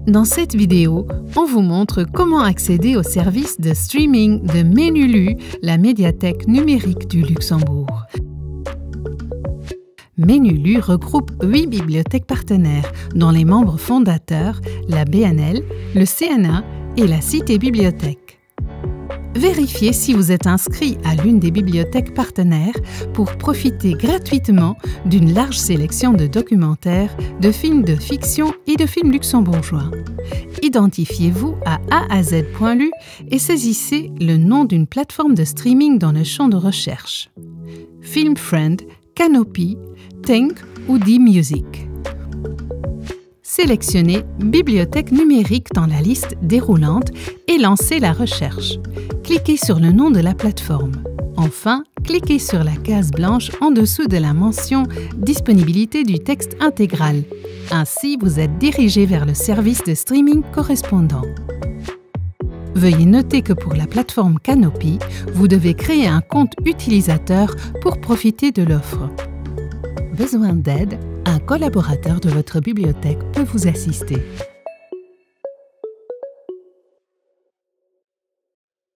Dans cette vidéo, on vous montre comment accéder au service de streaming de Menulu, la médiathèque numérique du Luxembourg. Menulu regroupe 8 bibliothèques partenaires, dont les membres fondateurs, la BNL, le CNA et la Cité Bibliothèque. Vérifiez si vous êtes inscrit à l'une des bibliothèques partenaires pour profiter gratuitement d'une large sélection de documentaires, de films de fiction et de films luxembourgeois. Identifiez-vous à AAZ.lu et saisissez le nom d'une plateforme de streaming dans le champ de recherche. FilmFriend, Canopy, Think ou D-Music. Sélectionnez Bibliothèque numérique dans la liste déroulante et lancez la recherche. Cliquez sur le nom de la plateforme. Enfin, cliquez sur la case blanche en dessous de la mention « Disponibilité du texte intégral ». Ainsi, vous êtes dirigé vers le service de streaming correspondant. Veuillez noter que pour la plateforme Canopy, vous devez créer un compte utilisateur pour profiter de l'offre. Besoin d'aide? Un collaborateur de votre bibliothèque peut vous assister.